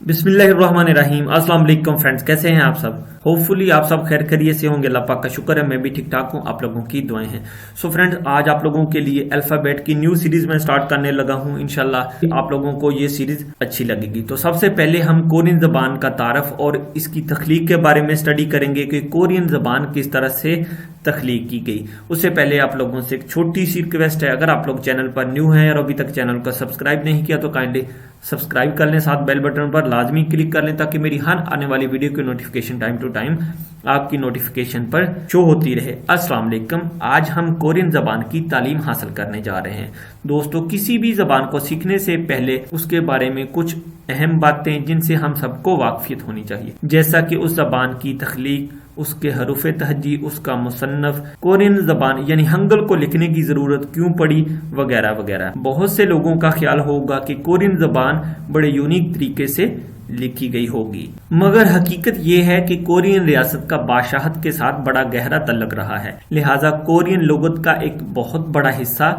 बिस्मिल्लाहिर्रहमानिर्रहीम। अस्सलाम वालेकुम फ्रेंड्स, कैसे हैं आप सब? होपफुली आप सब खैर खैरियत से होंगे। अल्लाह पाक का शुक्र है, मैं भी ठीक ठाक हूं। आप लोगों की दुआएं हैं। सो फ्रेंड्स, आज आप लोगों के लिए अल्फाबेट की न्यू सीरीज में स्टार्ट करने लगा हूं। इंशाल्लाह आप लोगों को ये सीरीज अच्छी लगेगी। तो सबसे पहले हम कोरियन जबान का तारफ और इसकी तख्लीक के बारे में स्टडी करेंगे कि कोरियन जबान किस तरह से तख्लीक की गई। उससे पहले आप लोगों से एक छोटी सी रिक्वेस्ट है, अगर आप लोग चैनल पर न्यू हैं और अभी तक चैनल को सब्सक्राइब नहीं किया तो काइंडली सब्सक्राइब कर लें, साथ बेल बटन पर लाजमी क्लिक कर लें ताकि मेरी हर आने वाली वीडियो की नोटिफिकेशन टाइम टू टाइम आपकी नोटिफिकेशन पर शो होती रहे। अस्सलाम वालेकुम। आज हम कोरियन जबान की तालीम हासिल करने जा रहे हैं। दोस्तों, किसी भी जबान को सीखने से पहले उसके बारे में कुछ अहम बातें जिनसे हम सबको वाकफियत होनी चाहिए, जैसा कि उस जबान की तख्लीक, उसके हरूफ तहजी, उसका मुसन्नफ, कोरियन जबान यानी हंगल को लिखने की जरूरत क्यों पड़ी, वगैरह वगैरह। बहुत से लोगों का ख्याल होगा कि कोरियन जबान बड़े यूनिक तरीके से लिखी गई होगी, मगर हकीकत यह है कि कोरियन रियासत का बादशाहत के साथ बड़ा गहरा तल्लुक रहा है। लिहाजा कोरियन लुगत का एक बहुत बड़ा हिस्सा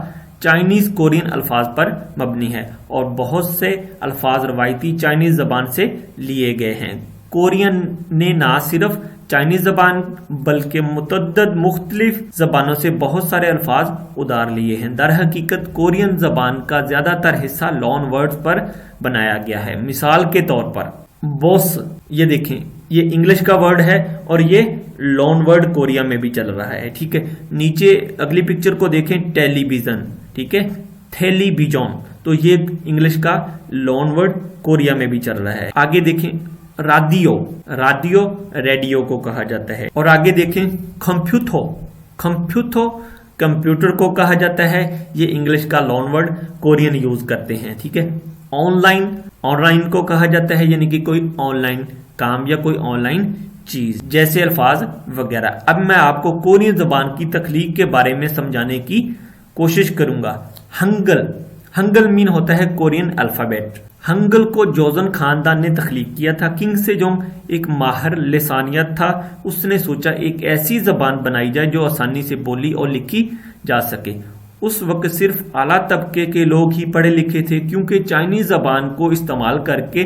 चाइनीज कोरियन अल्फाज पर मबनी है और बहुत से अल्फाज रवायती चाइनीज जबान से लिए गए हैं। कोरियन ने ना सिर्फ चाइनीज जबान बल्कि मुतअद्दिद मुख्तलिफ जबानों से बहुत सारे अल्फाज उधार लिए हैं। दर हकीकत कोरियन जबान का ज्यादातर हिस्सा लॉन वर्ड्स पर बनाया गया है। मिसाल के तौर पर बॉस, ये देखें, ये इंग्लिश का वर्ड है और ये लॉन वर्ड कोरिया में भी चल रहा है। ठीक है, नीचे अगली पिक्चर को देखें, टेलीविजन, ठीक है, टेलीविजन, तो ये इंग्लिश का लॉन वर्ड कोरिया में भी चल रहा है। आगे देखें, राडियो, राडियो रेडियो को कहा जाता है। और आगे देखें, कंप्यूथो, कंप्यूथो कंप्यूटर को कहा जाता है। ये इंग्लिश का लॉन वर्ड कोरियन यूज करते हैं। ठीक है, ऑनलाइन, ऑनलाइन को कहा जाता है यानी कि कोई ऑनलाइन काम या कोई ऑनलाइन चीज, जैसे अल्फाज वगैरह। अब मैं आपको कोरियन जबान की तख्लीक के बारे में समझाने की कोशिश करूंगा। हंगल, हंगल मीन होता है कोरियन अल्फाबेट। हंगल को जोजन खानदान ने तख्लीक किया था। किंग सेजोंग एक माहिर लिसानियत था। उसने सोचा एक ऐसी जबान बनाई जाए जो आसानी से बोली और लिखी जा सके। उस वक्त सिर्फ आला तबके के लोग ही पढ़े लिखे थे, क्योंकि चाइनीज जबान को इस्तेमाल करके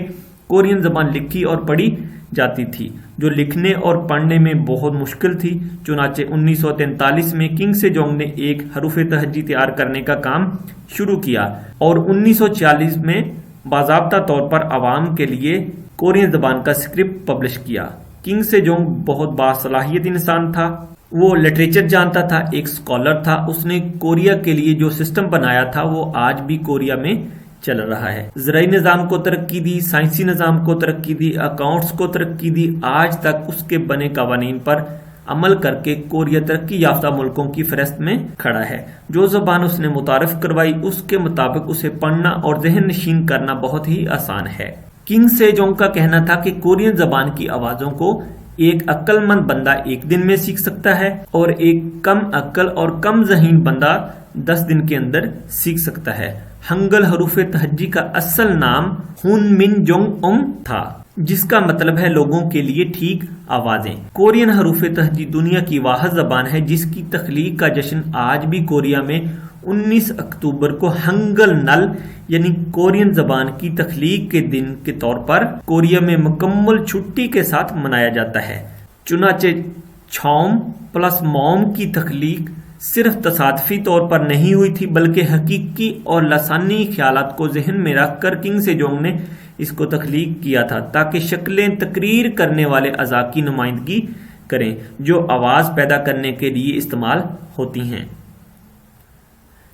कोरियन जबान लिखी और पढ़ी जाती थी जो लिखने और पढ़ने में बहुत मुश्किल थी। चुनाचे 1943 में किंग सेजोंग ने एक हरूफ तहजी तैयार करने का काम शुरू किया और 1940 में बाज़ाब्ता तौर पर आवाम के लिए कोरियन जबान का स्क्रिप्ट पब्लिश किया। किंग सेजोंग बहुत बासलाहियत इंसान था। वो लिटरेचर जानता था, एक स्कॉलर था। उसने कोरिया के लिए जो सिस्टम बनाया था वो आज भी कोरिया में चल रहा है। ज़राई निज़ाम को तरक्की दी, साइंसी निज़ाम को तरक्की दी, अकाउंट्स को तरक्की दी। आज तक उसके बने कवानीन पर अमल करके कोरिया तरक्की याफ्ता मुल्कों की फहरिस्त में खड़ा है। जो ज़बान उसने मुतारिफ करवाई उसके मुताबिक उसे पढ़ना और ज़हन नशीन करना बहुत ही आसान है। किंग सेजोंग का कहना था कि कोरियन ज़बान की आवाज़ों को एक अक्लमंद बंदा एक दिन में सीख सकता है और एक कम अक्ल और कम ज़हीन बंदा 10 दिन के अंदर सीख सकता है। हंगल हरूफ तहजी का असल नाम हुनमिनजोंग था, जिसका मतलब है लोगों के लिए ठीक आवाजें। कोरियन हरूफ तहजी दुनिया की वाहिद जबान है जिसकी तख्लीक का जश्न आज भी कोरिया में 19 अक्टूबर को हंगल नल यानी कोरियन जबान की तख्लीक के दिन के तौर पर कोरिया में मुकम्मल छुट्टी के साथ मनाया जाता है। चुनाचे छौम प्लस मॉम की तख्लीक सिर्फ तसादफी तौर पर नहीं हुई थी, बल्कि हकीकी और लसानी ख्यालात को जहन में रखकर किंग सेजोंग ने इसको तख्लीक किया था ताकि शक्लें तकरीर करने वाले अज़ा की नुमाइंदगी करें जो आवाज़ पैदा करने के लिए इस्तेमाल होती हैं।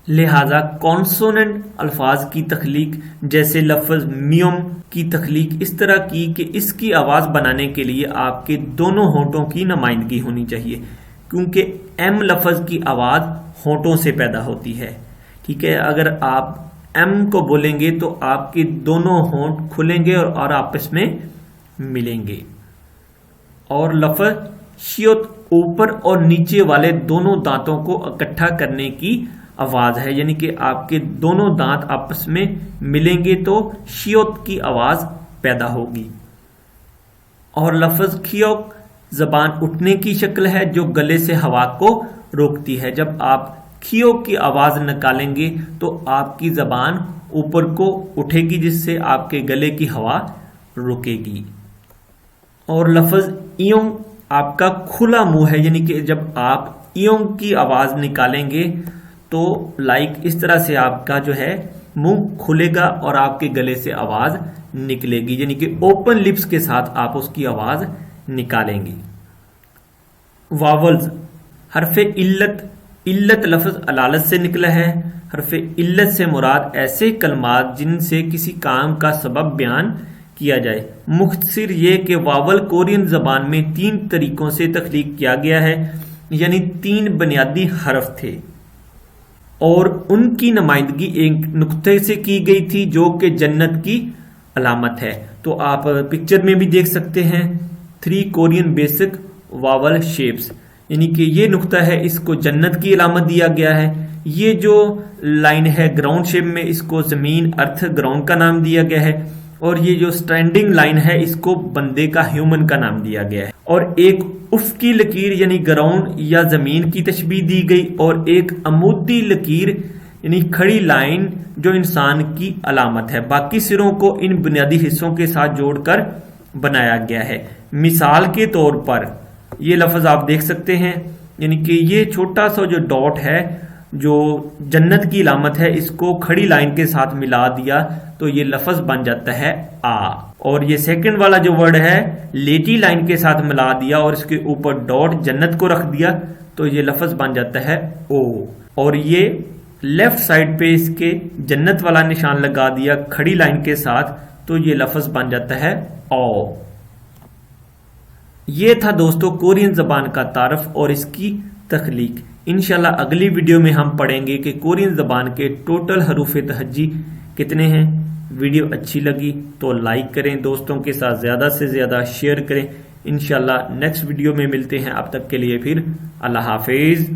लिहाजा कॉन्सोनेंट अल्फाज की तख्लीक जैसे लफ्ज़ मियम की तख्लीक इस तरह की कि इसकी आवाज़ बनाने के लिए आपके दोनों होंठों की नुमाइंदगी होनी चाहिए, क्योंकि एम लफ्ज़ की आवाज़ होंठों से पैदा होती है। ठीक है, अगर आप एम को बोलेंगे तो आपके दोनों होंठ खुलेंगे और आपस में मिलेंगे। और लफ्ज़ शियोत ऊपर और नीचे वाले दोनों दांतों को इकट्ठा करने की आवाज़ है, यानी कि आपके दोनों दांत आपस में मिलेंगे तो शियोत की आवाज़ पैदा होगी। और लफ्ज़ खियोक जबान उठने की शक्ल है जो गले से हवा को रोकती है। जब आप खियो की आवाज निकालेंगे तो आपकी जबान ऊपर को उठेगी जिससे आपके गले की हवा रुके गी। और लफ्ज इयों आपका खुला मुंह है, यानी कि जब आप इयों की आवाज निकालेंगे तो लाइक इस तरह से आपका जो है मुंह खुलेगा और आपके गले से आवाज निकलेगी, यानी कि ओपन लिप्स के साथ आप उसकी आवाज निकालेंगे। वावल्स, हरफ इल्लत, इल्लत लफ्ज अलालत से निकला है। हरफ इल्लत से मुराद ऐसे कलमात जिनसे किसी काम का सबब बयान किया जाए। मुख्तसर ये कि वावल कोरियन जबान में 3 तरीकों से तख्लीक किया गया है, यानी 3 बुनियादी हरफ थे और उनकी नुमाइंदगी एक नुक्ते से की गई थी जो कि जन्नत की अलामत है। तो आप पिक्चर में भी देख सकते हैं 3 कोरियन बेसिक वावल शेप्स, यानी कि ये नुक्ता है, इसको जन्नत की अलामत दिया गया है। ये जो लाइन है ग्राउंड शेप में, इसको जमीन अर्थ ग्राउंड का नाम दिया गया है। और ये जो स्टैंडिंग लाइन है इसको बंदे का ह्यूमन का नाम दिया गया है। और एक उफ्की लकीर यानी ग्राउंड या जमीन की तशबीह दी गई और एक अमूदी लकीर यानी खड़ी लाइन जो इंसान की अलामत है। बाकी सिरों को इन बुनियादी हिस्सों के साथ जोड़कर बनाया गया है। मिसाल के तौर पर ये लफ्ज आप देख सकते हैं, यानी कि ये छोटा सा जो डॉट है जो जन्नत की अलामत है, इसको खड़ी लाइन के साथ मिला दिया तो ये लफ्ज बन जाता है आ। और ये सेकंड वाला जो वर्ड है लेटी लाइन के साथ मिला दिया और इसके ऊपर डॉट जन्नत को रख दिया तो ये लफ्ज बन जाता है ओ। और ये लेफ्ट साइड पे इसके जन्नत वाला निशान लगा दिया खड़ी लाइन के साथ तो ये लफ्ज बन जाता है ओ। ये था दोस्तों कोरियन जबान का तारफ और इसकी तख्लीक। इंशाल्लाह अगली वीडियो में हम पढ़ेंगे कि कोरियन जबान के टोटल हरूफ तहज्जी कितने हैं। वीडियो अच्छी लगी तो लाइक करें, दोस्तों के साथ ज़्यादा से ज़्यादा शेयर करें। इंशाल्लाह नेक्स्ट वीडियो में मिलते हैं, अब तक के लिए फिर अल्लाह हाफिज़।